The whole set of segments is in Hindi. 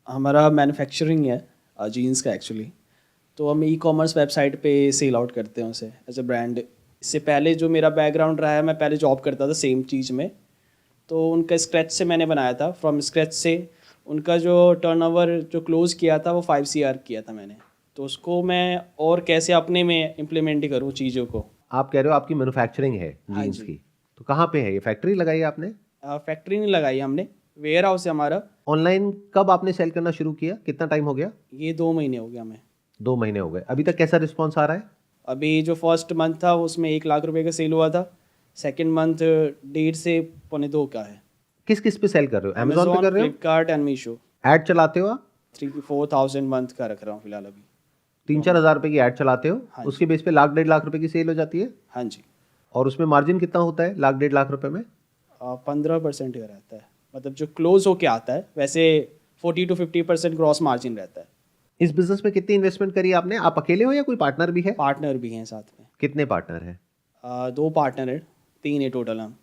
हमारा मैन्युफैक्चरिंग है जीन्स का एक्चुअली। तो हम ई कॉमर्स वेबसाइट पे सेल आउट करते हैं उसे एज अ ब्रांड। इससे पहले जो मेरा बैकग्राउंड रहा है, मैं पहले जॉब करता था सेम चीज़ में, तो उनका स्क्रैच से मैंने बनाया था, फ्रॉम स्क्रैच से। उनका जो टर्नओवर जो क्लोज़ किया था वो 5 CR किया था मैंने। तो उसको मैं और कैसे अपने में इम्प्लीमेंट करूँ चीज़ों को। आप कह रहे हो आपकी मैन्युफैक्चरिंग है हाँ जीन्स जी। की, तो कहाँ पे है ये? फैक्ट्री लगाई है आपने? फैक्ट्री नहीं लगाई हमने, वेयर हाउस है हमारा। ऑनलाइन कब आपने सेल करना शुरू किया? कितना टाइम हो गया? ये 2 महीने हो गया हमें। 2 महीने हो गए। अभी तक कैसा रिस्पॉन्स आ रहा है? अभी जो फर्स्ट मंथ था उसमें 1 लाख रुपए का सेल हुआ था। सेकंड मंथ 1.5 से 2.25 का है। किस किस पे सेल कर रहे हो? अमेजोन पे अमेजोन, कर रहे हो? Flipkart and Meesho. ऐड चलाते हो आप? 3-4 थाउजेंड मंथ का रख रहा हूँ फिलहाल अभी। 3-4 हज़ार रुपए की ऐड चलाते हो, हाँ उसके जी। बेस पे 1-1.5 लाख रुपए की सेल हो जाती है। हाँ जी। और उसमें मार्जिन कितना होता है 1-1.5 लाख रुपए में? 15% का रहता है, मतलब जो क्लोज होके आता है। वैसे 40-50% ग्रॉस मार्जिन रहता है। इस बिजनेस में कितनी इन्वेस्टमेंट करी आपने? आप अकेले हो या कोई पार्टनर भी है? पार्टनर भी हैं साथ में। कितने पार्टनर हैं? 2 पार्टनर हैं, 3 है टोटल हम।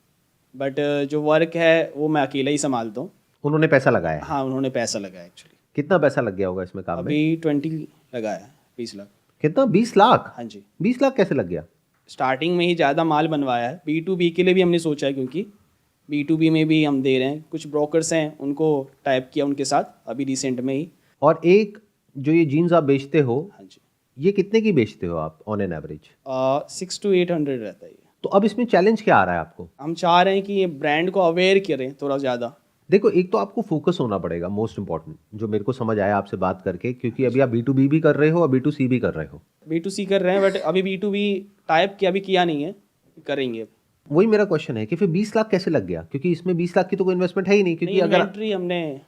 बट जो वर्क है वो मैं अकेला ही संभालता हूँ। उन्होंने पैसा लगाया है? हाँ, उन्होंने पैसा लगाया एक्चुअली। कितना पैसा लग गया होगा इसमें काम में? अभी 20 लगाया है, 20 लाख। कितना? 20 लाख? हाँ जी। 20 लाख कैसे लग गया? स्टार्टिंग में ही ज़्यादा माल बनवाया है। B2B के लिए भी हमने सोचा है, क्योंकि B2B में भी हम दे रहे हैं। कुछ ब्रोकर्स हैं, उनको टाइप किया उनके साथ अभी रिसेंट में ही। और एक जो ये जीन्स आप बेचते हो, हाँ जी। ये कितने की बेचते हो आप ऑन एन एवरेज? 600-800 रहता है ये। तो अब इसमें चैलेंज क्या आ रहा है आपको? हम चाह रहे हैं कि ये ब्रांड को अवेयर करें थोड़ा ज़्यादा। देखो, एक तो आपको फोकस होना पड़ेगा, मोस्ट इंपॉर्टेंट, जो मेरे को समझ आया आपसे बात करके, क्योंकि अभी आप B2B भी कर रहे हो और B2C भी कर रहे हो। B2C कर रहे हैं, बट अभी B2B टाइप किया, अभी किया नहीं है, करेंगे। वही मेरा क्वेश्चन है कि फिर 20 लाख कैसे लग गया? क्योंकि इसमें 20 लाख की तो कोई इन्वेस्टमेंट है ही नहीं, क्योंकि नहीं, अगर इन्वेंट्री हमने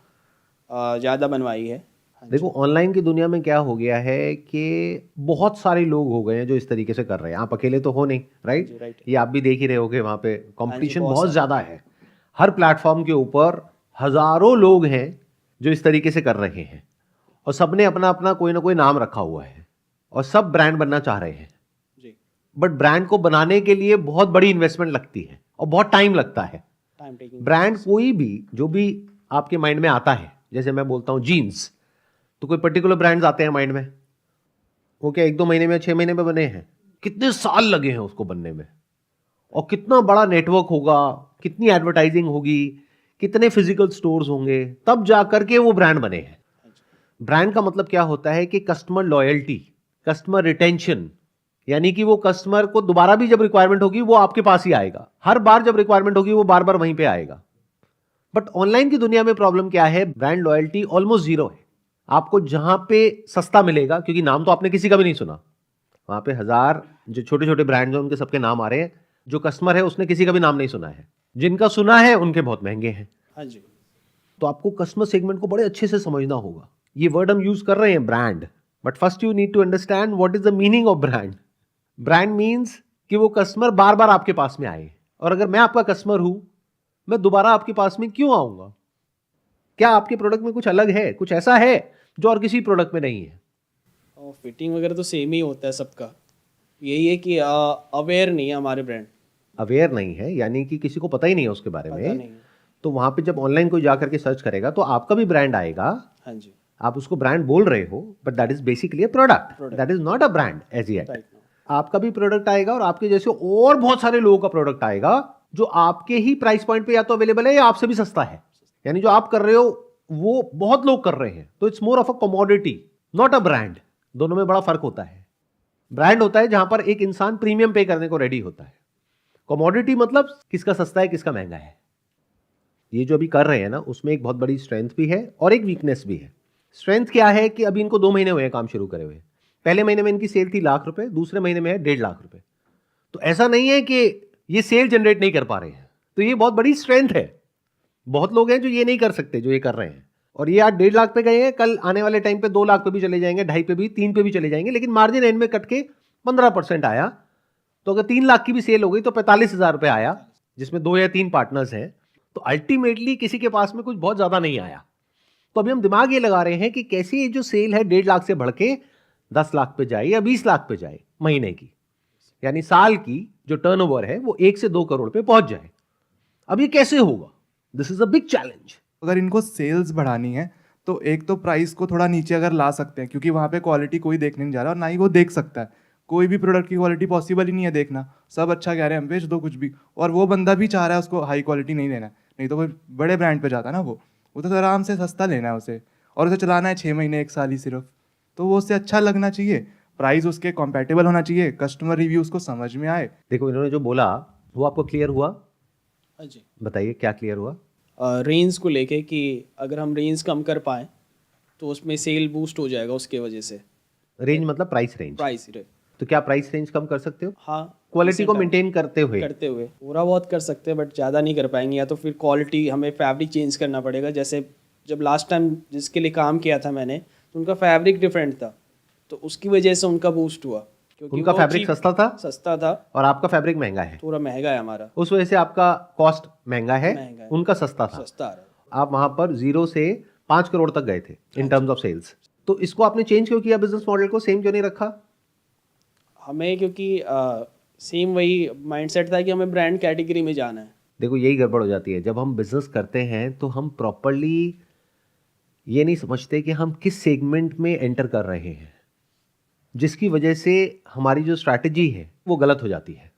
ज़्यादा बनवाई है। हाँ जी। देखो, ऑनलाइन की दुनिया में क्या हो गया है कि बहुत सारे लोग हो गए हैं जो इस तरीके से कर रहे हैं। आप अकेले तो हो नहीं, राइट? जी, राइट। ये आप भी देख ही रहे होगे, वहाँ पे हाँ जी, कंपटीशन बहुत बहुत सारे। ज़्यादा है। हर प्लेटफॉर्म के ऊपर हज़ारों लोग हैं जो इस तरीके से कर रहे हैं, और सबने अपना अपना कोई ना कोई नाम रखा हुआ है, और सब ब्रांड बनना चाह रहे हैं। जी। बट ब्रांड को बनाने के लिए बहुत बड़ी इन्वेस्टमेंट लगती है और बहुत टाइम लगता है। Time taking. ब्रांड कोई भी जो भी आपके माइंड में आता है, जैसे मैं बोलता हूँ जीन्स, तो कोई पर्टिकुलर ब्रांड्स आते हैं माइंड में, वो क्या 1-2 महीने में 6 महीने में बने हैं? कितने साल लगे हैं उसको बनने में, और कितना बड़ा नेटवर्क होगा, कितनी एडवर्टाइजिंग होगी, कितने फिजिकल स्टोर्स होंगे, तब जाकर के वो ब्रांड बने हैं। ब्रांड का मतलब क्या होता है कि कस्टमर लॉयल्टी, कस्टमर रिटेंशन, यानी कि वो कस्टमर को दोबारा भी जब रिक्वायरमेंट होगी वो आपके पास ही आएगा। हर बार जब रिक्वायरमेंट होगी वो बार बार वहीं पे आएगा। बट ऑनलाइन की दुनिया में प्रॉब्लम क्या है? ब्रांड लॉयल्टी ऑलमोस्ट जीरो है। आपको जहां पे सस्ता मिलेगा, क्योंकि नाम तो आपने किसी का भी नहीं सुना, वहां पे 1000 जो छोटे छोटे ब्रांड्स हैं उनके सबके नाम आ रहे हैं। जो कस्टमर है उसने किसी का भी नाम नहीं सुना है, जिनका सुना है उनके बहुत महंगे हैं। हाँ जी। तो आपको कस्टमर सेगमेंट को बड़े अच्छे से समझना होगा। ये वर्ड हम यूज कर रहे हैं brand, but first you need to understand what is the meaning of brand. Brand means कि वो कस्टमर बार बार आपके पास में आए, और अगर मैं आपका कस्टमर हूं, मैं दोबारा आपके पास में क्यों आऊंगा? क्या आपके प्रोडक्ट में कुछ अलग है, कुछ ऐसा है जो और किसी प्रोडक्ट में नहीं है? और फिटिंग वगैरह तो सेम ही होता है सबका। यही है कि अवेयर नहीं है हमारे ब्रांड। अवेयर नहीं है, यानी कि किसी को पता ही नहीं है उसके बारे पता में। नहीं है। तो वहां पे जब ऑनलाइन कोई जाकर के सर्च करेगा तो आपका भी ब्रांड आएगा। हाँ जी। आप उसको ब्रांड बोल रहे हो, but that is basically a product, that is not a brand as yet. Right. आपका भी प्रोडक्ट आएगा और आपके जैसे और बहुत सारे लोगों का प्रोडक्ट आएगा जो आपके ही प्राइस पॉइंट पे या तो अवेलेबल है या आपसे भी सस्ता है। यानी जो आप कर रहे हो वो बहुत लोग कर रहे हैं, तो it's more of a commodity, not a brand. दोनों में बड़ा फर्क होता है। ब्रांड होता है जहां पर एक इंसान प्रीमियम पे करने को रेडी होता है। कमोडिटी मतलब किसका सस्ता है किसका महंगा है। ये जो अभी कर रहे हैं ना, उसमें एक बहुत बड़ी स्ट्रेंथ भी है और एक वीकनेस भी है। स्ट्रेंथ क्या है कि अभी इनको 2 महीने हुए हैं काम शुरू करे हुए। पहले महीने में इनकी सेल थी 1,00,000 रुपए, दूसरे महीने में है 1.5 लाख रुपए। तो ऐसा नहीं है कि ये सेल जनरेट नहीं कर पा रहे हैं, तो ये बहुत बड़ी स्ट्रेंथ है। बहुत लोग हैं जो ये नहीं कर सकते जो ये कर रहे हैं, और ये आज 1.5 लाख पे गए हैं, कल आने वाले टाइम पे 2 लाख पे भी चले जाएंगे, 2.5 पे भी, 3 पे भी चले जाएंगे, लेकिन मार्जिन एंड में कट के 15% आया। तो अगर 3 लाख की भी सेल हो गई तो 45,000 रुपए आया, जिसमें 2 या 3 पार्टनर्स हैं। तो अल्टीमेटली किसी के पास में कुछ बहुत ज्यादा नहीं आया। तो अभी हम दिमाग ये लगा रहे हैं कि कैसे ये जो सेल है 1.5 लाख से बढ़ के 10 लाख पे जाए या 20 लाख पे जाए महीने की, यानी साल की जो टर्नओवर है वो 1 से 2 करोड़ पे पहुंच जाए। अब ये कैसे होगा? This is a big challenge. अगर इनको सेल्स बढ़ानी है तो एक तो प्राइस को थोड़ा नीचे अगर ला सकते हैं, क्योंकि वहाँ पे क्वालिटी कोई देखने नहीं जा रहा और ना ही वो देख सकता है। कोई भी प्रोडक्ट की क्वालिटी पॉसिबल ही नहीं है देखना, सब अच्छा कह रहे हैं हम बेच दो कुछ भी, और वो बंदा भी चाह रहा है उसको हाई क्वालिटी नहीं लेना है, नहीं तो वो बड़े ब्रांड पे जाता है ना, वो तो आराम से सस्ता लेना है उसे, और उसे चलाना है 6 महीने 1 साल ही सिर्फ, तो वो उससे अच्छा लगना चाहिए, प्राइस उसके कॉम्पेटेबल होना चाहिए, कस्टमर रिव्यू उसको समझ में आए। देखो इन्होंने जो बोला वो आपको क्लियर हुआ? हाँ जी। बताइए क्या क्लियर हुआ? रेंज को लेके कि अगर हम रेंज कम कर पाएँ तो उसमें सेल बूस्ट हो जाएगा उसके वजह से। रेंज मतलब प्राइस रेंज। प्राइस रेट, तो क्या प्राइस रेंज कम कर सकते हो? हाँ, क्वालिटी को decent मेंटेन करते हुए? करते हुए थोड़ा बहुत कर सकते हैं बट ज़्यादा नहीं कर पाएंगे, या तो फिर क्वालिटी हमें फैब्रिक चेंज करना पड़ेगा। जैसे जब लास्ट टाइम जिसके लिए काम किया था मैंने, तो उनका फैब्रिक डिफरेंट था, तो उसकी वजह से उनका बूस्ट हुआ, क्योंकि उनका वो फैब्रिक cheap- सस्ता था था, और आपका फैब्रिक महंगा है, थोड़ा महंगा है हमारा, उस वजह से आपका कॉस्ट महंगा है, महंगा है। उनका सस्ता था। सस्ता आ रहा है। आप वहां पर 0 से 5 करोड़ तक गए थे इन टर्म्स ऑफ सेल्स। तो इसको आपने चेंज क्यों किया? बिजनेस मॉडल को सेम क्यों नहीं रखा? हमें क्योंकि सेम वही माइंडसेट था कि हमें ब्रांड कैटेगरी में जाना है। देखो यही गड़बड़ हो जाती है जब हम बिजनेस करते हैं, तो हम प्रॉपरली ये नहीं समझते कि हम किस सेगमेंट में एंटर कर रहे हैं, जिसकी वजह से हमारी जो स्ट्रैटेजी है वो गलत हो जाती है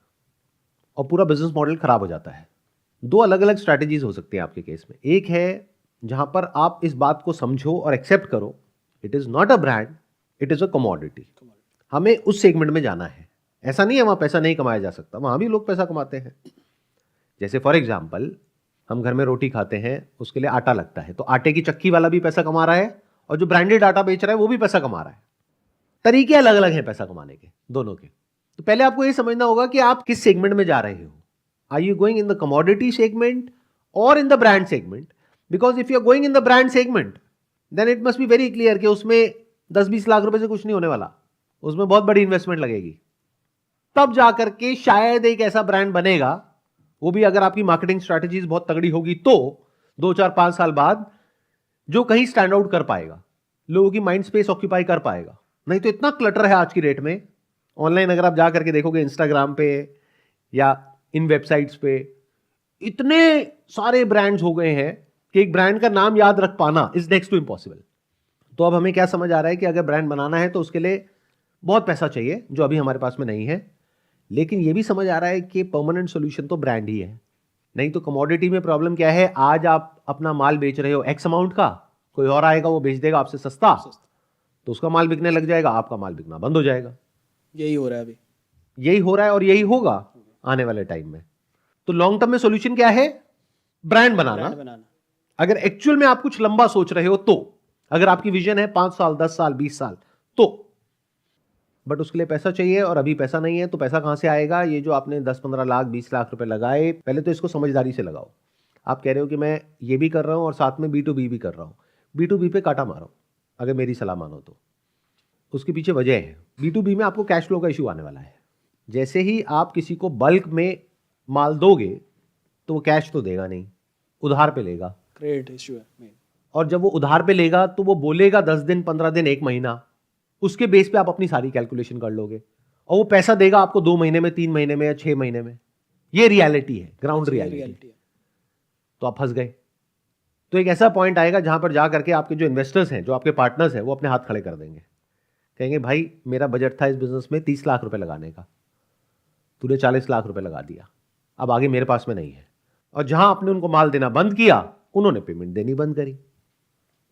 और पूरा बिजनेस मॉडल खराब हो जाता है। 2 अलग अलग स्ट्रैटेजीज हो सकती हैं आपके केस में। एक है जहां पर आप इस बात को समझो और एक्सेप्ट करो, it is not a brand, it is a commodity. हमें उस सेगमेंट में जाना है। ऐसा नहीं है वहां पैसा नहीं कमाया जा सकता, वहां भी लोग पैसा कमाते हैं। जैसे फॉर एग्जाम्पल हम घर में रोटी खाते हैं, उसके लिए आटा लगता है, तो आटे की चक्की वाला भी पैसा कमा रहा है और जो ब्रांडेड आटा बेच रहा है वो भी पैसा कमा रहा है। तरीके अलग अलग हैं पैसा कमाने के दोनों के। तो पहले आपको यह समझना होगा कि आप किस सेगमेंट में जा रहे हो। Are you going in the commodity segment और in the brand segment? Because if you are going in the brand segment then it must be very clear कि उसमें 10-20 लाख रुपए से कुछ नहीं होने वाला, उसमें बहुत बड़ी इन्वेस्टमेंट लगेगी, तब जाकर के शायद एक ऐसा ब्रांड बनेगा, वो भी अगर आपकी मार्केटिंग स्ट्रैटेजीज बहुत तगड़ी होगी तो 2-4-5 साल बाद, जो कहीं स्टैंड आउट कर पाएगा, लोगों की माइंड स्पेस ऑक्यूपाई कर पाएगा। नहीं तो इतना क्लटर है आज की डेट में ऑनलाइन, अगर आप जा करके देखोगे इंस्टाग्राम पे या इन वेबसाइट्स पे, इतने सारे ब्रांड्स हो गए हैं कि एक ब्रांड का नाम याद रख पाना इज नेक्स्ट टू इम्पॉसिबल। तो अब हमें क्या समझ आ रहा है कि अगर ब्रांड बनाना है तो उसके लिए बहुत पैसा चाहिए, जो अभी हमारे पास में नहीं है। लेकिन यह भी समझ आ रहा है कि परमानेंट सॉल्यूशन तो ब्रांड ही है। नहीं तो कमोडिटी में प्रॉब्लम क्या है, आज आप अपना माल बेच रहे हो एक्स अमाउंट का, कोई और आएगा वो बेच देगा आपसे सस्ता, तो उसका माल बिकने लग जाएगा, आपका माल बिकना बंद हो जाएगा। यही हो रहा है अभी, यही हो रहा है और यही होगा आने वाले टाइम में। तो लॉन्ग टर्म में सॉल्यूशन क्या है? ब्रांड बनाना। अगर एक्चुअल में आप कुछ लंबा सोच रहे हो तो, अगर आपकी विजन है 5 साल 10 साल 20 साल तो, बट उसके लिए पैसा चाहिए और अभी पैसा नहीं है, तो पैसा कहां से आएगा? ये जो आपने 10-15 लाख 20 लाख रुपए लगाए, पहले तो इसको समझदारी से लगाओ। आप कह रहे हो कि मैं ये भी कर रहा हूं और साथ में B2B भी कर रहा हूं, B2B पे काटा मारो अगर मेरी सलाह मानो तो। उसके पीछे वजह है, B2B में आपको कैश फ्लो का इशू आने वाला है। जैसे ही आप किसी को बल्क में माल दोगे तो वो कैश तो देगा नहीं, उधार पे लेगा। क्रेडिट इशू है मेन। और जब वो उधार पे लेगा तो वो बोलेगा 10 दिन 15 दिन 1 महीना, उसके बेस पे आप अपनी सारी कैलकुलेशन कर लोगे, और वो पैसा देगा आपको 2 महीने में 3 महीने में या 6 महीने में। ये रियलिटी है, ग्राउंड रियलिटी। तो आप फंस गए। तो एक ऐसा पॉइंट आएगा जहां पर जा करके आपके जो इन्वेस्टर्स हैं, जो आपके पार्टनर्स हैं, वो अपने हाथ खड़े कर देंगे, कहेंगे भाई मेरा बजट था इस बिजनेस में 30 लाख रुपए लगाने का, तूने 40 लाख रुपए लगा दिया, अब आगे मेरे पास में नहीं है। और जहां आपने उनको माल देना बंद किया, उन्होंने पेमेंट देनी बंद करी,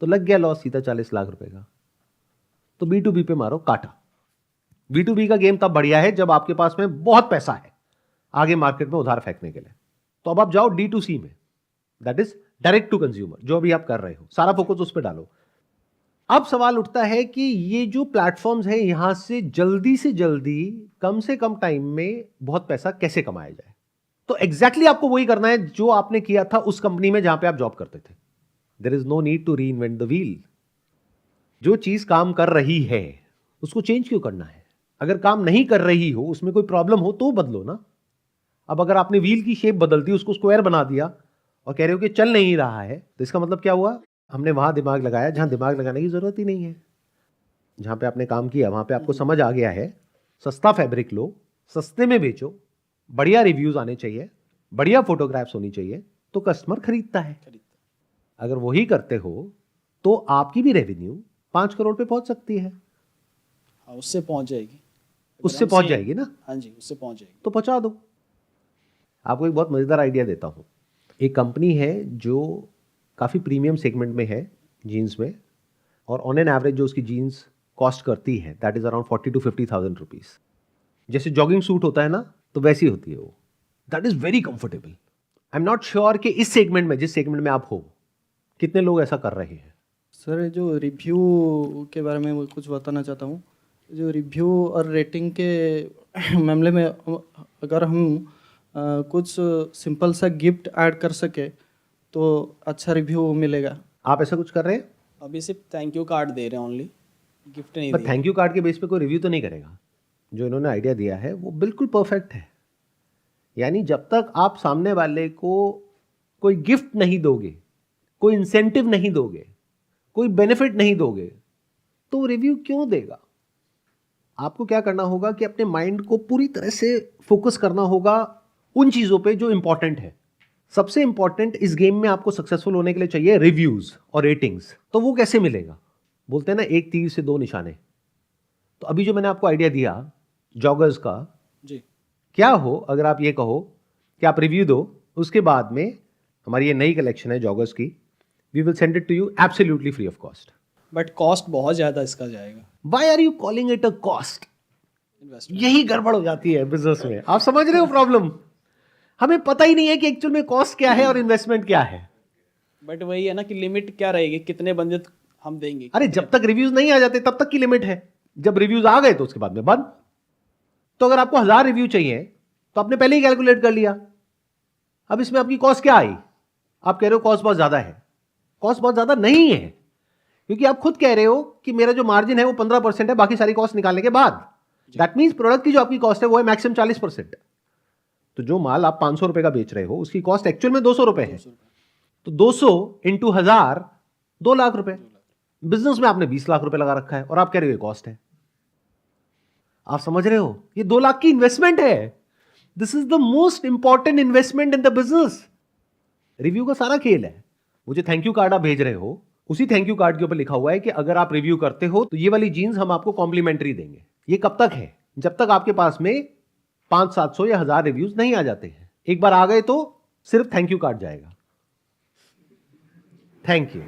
तो लग गया लॉस सीधा 40 लाख रुपए का। तो B2B पे मारो काटा। B2B का गेम तब बढ़िया है जब आपके पास में बहुत पैसा है आगे मार्केट में उधार फेंकने के लिए। तो अब आप जाओ D2C में, that is direct to consumer, जो अभी आप कर रहे हो, सारा फोकस उस पर डालो। अब सवाल उठता है कि ये जो प्लेटफॉर्म्स हैं, यहां से जल्दी कम से कम टाइम में बहुत पैसा कैसे कमाया जाए। तो एग्जैक्टली आपको वही करना है जो आपने किया था उस कंपनी में जहां पे आप जॉब करते थे। There is no need to reinvent the wheel. जो चीज काम कर रही है उसको चेंज क्यों करना है? अगर काम नहीं कर रही हो, उसमें कोई प्रॉब्लम हो तो बदलो ना। अब अगर आपने व्हील की शेप बदल दी, उसको स्क्वायर बना दिया और कह रहे हो कि चल नहीं रहा है, तो इसका मतलब क्या हुआ? हमने वहां दिमाग लगाया जहां दिमाग लगाने की जरूरत ही नहीं है। जहां पे आपने काम किया वहां पे आपको समझ आ गया है, सस्ता फैब्रिक लो, सस्ते में बेचो, बढ़िया रिव्यूज आने चाहिए, बढ़िया फोटोग्राफ्स होनी चाहिए, तो कस्टमर खरीदता है। अगर वही करते हो तो आपकी भी रेवेन्यू 5 करोड़ पे पहुंच सकती है, हाँ उससे पहुंच जाएगी। उससे पहुंच जाएगी ना, हाँ जी उससे पहुंच जाएगी। तो पहुंचा दो। आपको एक बहुत मज़ेदार आइडिया देता हूँ। एक कंपनी है जो काफ़ी प्रीमियम सेगमेंट में है जीन्स में, और ऑन एन एवरेज जो उसकी जीन्स कॉस्ट करती है that is around 40 to 50,000 rupees. जैसे जॉगिंग सूट होता है ना, तो वैसी होती है वो। That is very comfortable. I am not sure कि इस सेगमेंट में, जिस सेगमेंट में आप हो, कितने लोग ऐसा कर रहे हैं। सर जो रिव्यू के बारे में वो कुछ बताना चाहता हूँ। जो रिव्यू और रेटिंग के मामले में अगर हम कुछ सिंपल सा गिफ्ट ऐड कर सके तो अच्छा रिव्यू मिलेगा। आप ऐसा कुछ कर रहे हैं? अभी सिर्फ थैंक यू कार्ड दे रहे हैं ओनली, गिफ्ट नहीं पर दे थैंक यू कार्ड के बेस पे कोई रिव्यू तो नहीं करेगा। जो इन्होंने आइडिया दिया है वो बिल्कुल परफेक्ट है। यानी जब तक आप सामने वाले को कोई गिफ्ट नहीं दोगे, कोई इंसेंटिव नहीं दोगे, कोई बेनिफिट नहीं दोगे, तो रिव्यू क्यों देगा। आपको क्या करना होगा कि अपने माइंड को पूरी तरह से फोकस करना होगा उन चीज़ों पे जो इंपॉर्टेंट है। सबसे इंपॉर्टेंट इस गेम में आपको सक्सेसफुल होने के लिए चाहिए रिव्यूज़ और रेटिंग्स। तो वो कैसे मिलेगा? बोलते हैं ना, एक तीर से दो निशाने। तो अभी जो मैंने आपको आइडिया दिया जॉगर्स का, जी। क्या हो अगर आप ये कहो कि आप रिव्यू दो, उसके बाद में हमारी ये नई कलेक्शन है जॉगर्स की, we will send it to you absolutely free of cost. But cost बहुत ज़्यादा इसका जाएगा। Why are you calling it a cost? Investment यही गड़बड़ हो जाती है बिजनेस में। आप समझ रहे हो प्रॉब्लम? हमें पता ही नहीं है कि एक्चुअल में कॉस्ट क्या है और इन्वेस्टमेंट क्या है। बट वही है ना कि लिमिट क्या रहेगी, कितने बंदे हम देंगे। अरे जब तक रिव्यूज नहीं आ जाते तब तक की लिमिट है, जब रिव्यूज आ गए तो उसके बाद में बंद। तो अगर आपको 1000 रिव्यू चाहिए तो आपने पहले ही कैलकुलेट कर लिया। अब इसमें आपकी कॉस्ट क्या आई? आप कह रहे हो कॉस्ट बहुत ज्यादा है। कॉस्ट बहुत ज्यादा नहीं है, क्योंकि आप खुद कह रहे हो कि मेरा जो मार्जिन है वो 15% है बाकी सारी कॉस्ट निकालने के बाद। दैट मीन्स प्रोडक्ट की जो आपकी कॉस्ट है वो है मैक्सिमम 40%। तो जो माल आप 500 रुपए का बेच रहे हो उसकी कॉस्ट एक्चुअल में 200 रुपए है। तो 200 इंटू 1000 2 लाख रुपए। बिजनेस में आपने 20 लाख रुपए लगा रखा है और आप कह रहे हो ये कॉस्ट है। आप समझ रहे हो? ये 2 लाख की इन्वेस्टमेंट है। This is the most important investment in the business. Review का सारा खेल है। वो जो थैंक यू कार्ड आप भेज रहे हो, उसी थैंक यू कार्ड के ऊपर लिखा हुआ है कि अगर आप रिव्यू करते हो तो ये वाली जीन्स हम आपको कॉम्प्लीमेंट्री देंगे। ये कब तक है? जब तक आपके पास में 500-700 या 1000 रिव्यूज नहीं आ जाते हैं। एक बार आ गए तो सिर्फ थैंक यू कार्ड जाएगा। Thank you.